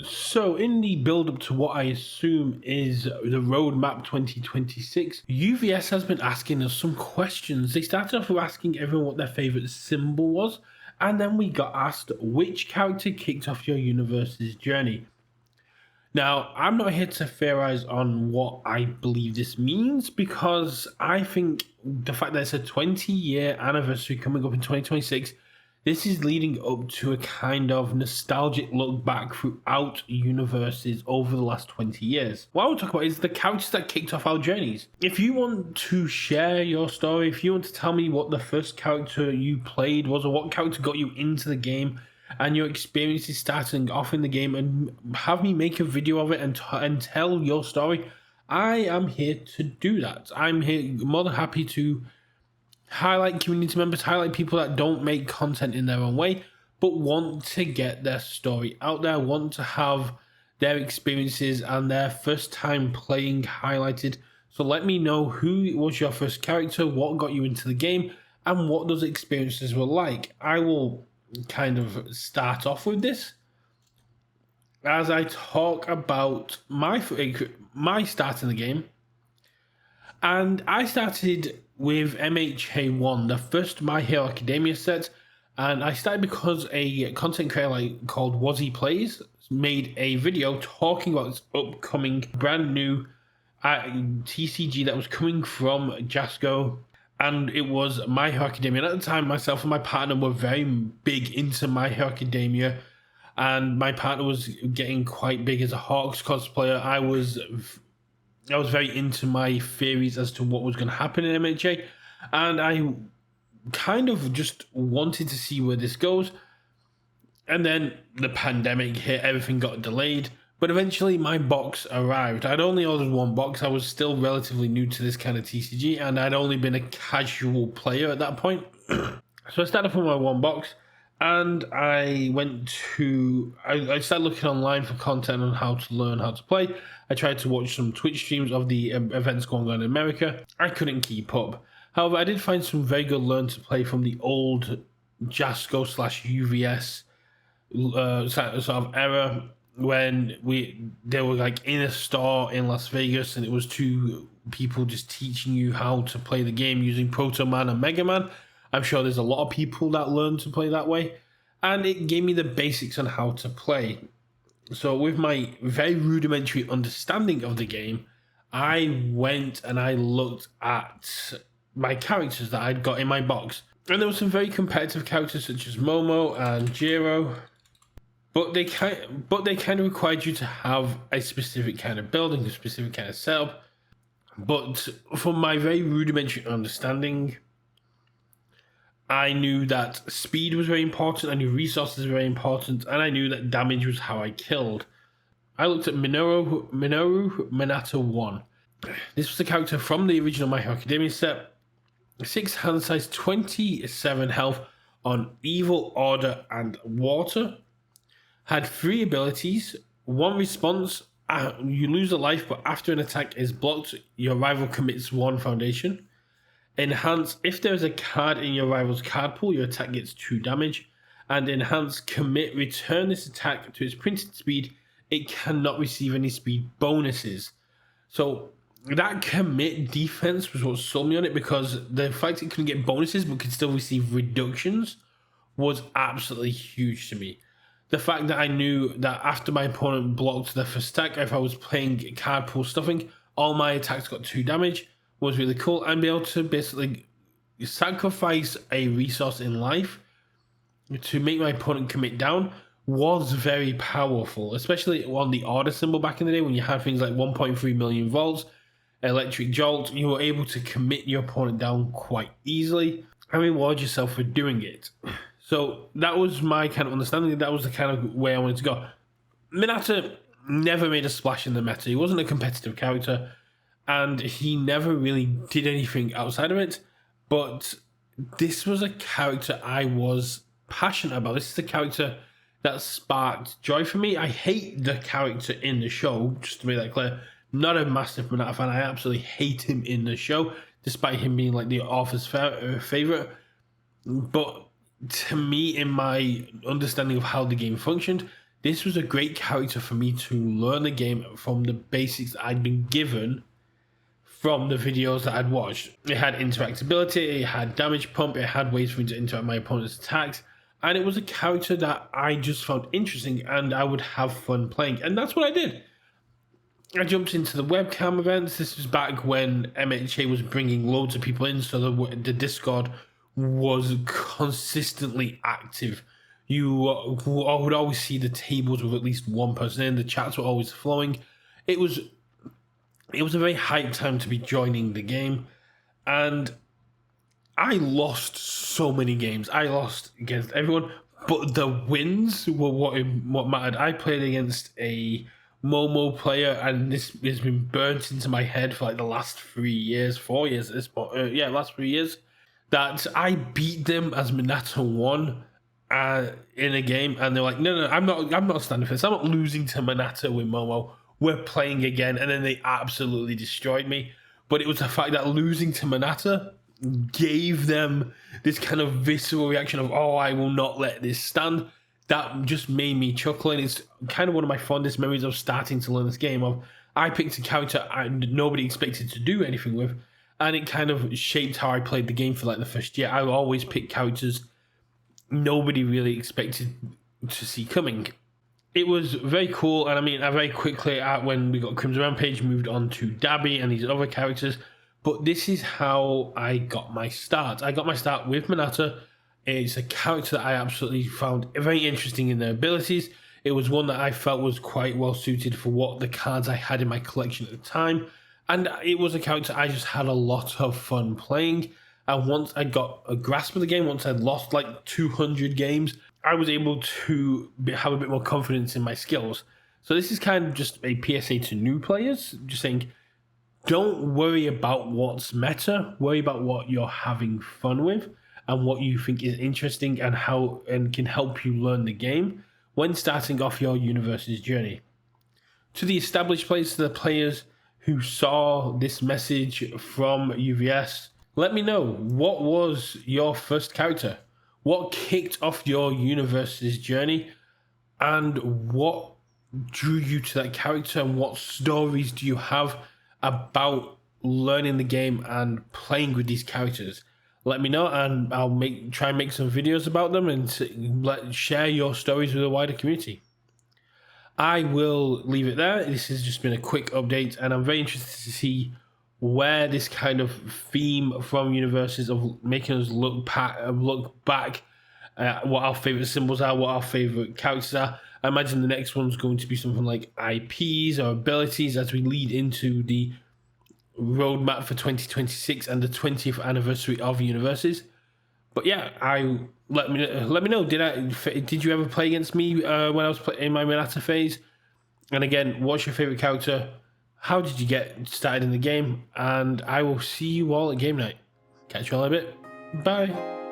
So, in the build up to what I assume is the roadmap 2026, UVS has been asking us some questions. They started off with asking everyone what their favorite symbol was, and then we got asked which character kicked off your universe's journey. Now, I'm not here to theorize on what I believe this means because I think the fact that it's a 20-year anniversary coming up in 2026, this is leading up to a kind of nostalgic look back throughout universes over the last 20 years. What I want to talk about is the characters that kicked off our journeys. If you want to share your story, if you want to tell me what the first character you played was or what character got you into the game, and your experiences starting off in the game, and have me make a video of it and tell your story, I am here to do that. I'm here more than happy to highlight community members, highlight people that don't make content in their own way, but want to get their story out there, want to have their experiences and their first time playing highlighted. So let me know who was your first character, what got you into the game, and what those experiences were like. I will kind of start off with this as I talk about my start in the game. And I started with MHA1, the first My Hero Academia set, and I started because a content creator called Wazzy Plays made a video talking about this upcoming brand new TCG that was coming from Jasco, and it was My Hero Academia. And at the time, myself and my partner were very big into My Hero Academia, and my partner was getting quite big as a Hawks cosplayer. I was very into my theories as to what was going to happen in MHA, and I kind of just wanted to see where this goes. And then the pandemic hit, everything got delayed, but eventually my box arrived. I'd only ordered one box. I was still relatively new to this kind of TCG, and I'd only been a casual player at that point. So I started with my one box, and I I started looking online for content on how to learn how to play. I tried to watch some Twitch streams of the events going on in America. I couldn't keep up. However, I did find some very good learn to play from the old Jasco / UVS sort of era, when they were like in a store in Las Vegas, and it was two people just teaching you how to play the game using Proto Man and Mega Man. I'm sure there's a lot of people that learn to play that way, and it gave me the basics on how to play. So with my very rudimentary understanding of the game, I went and I looked at my characters that I'd got in my box, and there were some very competitive characters such as Momo and Jiro. But they kind of required you to have a specific kind of building, a specific kind of setup. But from my very rudimentary understanding, I knew that speed was very important, I knew resources were very important, and I knew that damage was how I killed. I looked at Minoru Minato 1. This was the character from the original My Hero Academia set. 6 hand size, 27 health on Evil, Order, and Water. Had 3 abilities, 1 response, you lose a life, but after an attack is blocked, your rival commits 1 foundation. Enhance, if there is a card in your rival's card pool, your attack gets 2 damage. And enhance, commit, return this attack to its printed speed, it cannot receive any speed bonuses. So that commit defense was what sold me on it, because the fact it couldn't get bonuses but could still receive reductions was absolutely huge to me. The fact that I knew that after my opponent blocked the first attack, if I was playing card pool stuffing, all my attacks got 2 damage was really cool. And be able to basically sacrifice a resource in life to make my opponent commit down was very powerful, especially on the order symbol back in the day when you had things like 1.3 million volts, electric jolt. You were able to commit your opponent down quite easily and reward yourself for doing it. So that was my kind of understanding. That was the kind of way I wanted to go. Minato never made a splash in the meta. He wasn't a competitive character, and he never really did anything outside of it. But this was a character I was passionate about. This is a character that sparked joy for me. I hate the character in the show, just to make that clear. Not a massive Minato fan. I absolutely hate him in the show, despite him being like the author's favorite. But to me, in my understanding of how the game functioned, this was a great character for me to learn the game from the basics that I'd been given from the videos that I'd watched. It had interactability, it had damage pump, it had ways for me to interact with my opponent's attacks, and it was a character that I just found interesting and I would have fun playing, and that's what I did. I jumped into the webcam events. This was back when MHA was bringing loads of people in, so the Discord was consistently active. You would always see the tables with at least one person in. The chats were always flowing. It was a very hype time to be joining the game, and I lost so many games. I lost against everyone, but the wins were what mattered. I played against a Momo player, and this has been burnt into my head for like the last 4 years at this point. Last 3 years. That I beat them as Minato 1 in a game, and they're like, no, I'm not standing for this. I'm not losing to Minato with Momo. We're playing again, and then they absolutely destroyed me. But it was the fact that losing to Minato gave them this kind of visceral reaction of, oh, I will not let this stand. That just made me chuckle, and it's kind of one of my fondest memories of starting to learn this game. I picked a character nobody expected to do anything with, and it kind of shaped how I played the game for like the first year. I always pick characters nobody really expected to see coming. It was very cool, and I mean, I very quickly, when we got Crimson Rampage, moved on to Dabby and these other characters. But this is how I got my start. I got my start with Minato. It's a character that I absolutely found very interesting in their abilities. It was one that I felt was quite well suited for what the cards I had in my collection at the time. And it was a character I just had a lot of fun playing. And once I got a grasp of the game, once I'd lost like 200 games, I was able to have a bit more confidence in my skills. So this is kind of just a PSA to new players, just saying, don't worry about what's meta, worry about what you're having fun with and what you think is interesting and how and can help you learn the game when starting off your Universus journey. To the established players, to the players who saw this message from UVS, let me know, what was your first character? What kicked off your Universus journey? And what drew you to that character? And what stories do you have about learning the game and playing with these characters? Let me know, and I'll try and make some videos about them and share your stories with a wider community. I will leave it there. This has just been a quick update, and I'm very interested to see where this kind of theme from Universus of making us look back at what our favorite symbols are, what our favorite characters are. I imagine the next one's going to be something like IPs or abilities as we lead into the roadmap for 2026 and the 20th anniversary of Universus. But yeah, let me know. Did you ever play against me when I was in my Minato phase? And again, what's your favorite character? How did you get started in the game? And I will see you all at game night. Catch you all in a bit. Bye.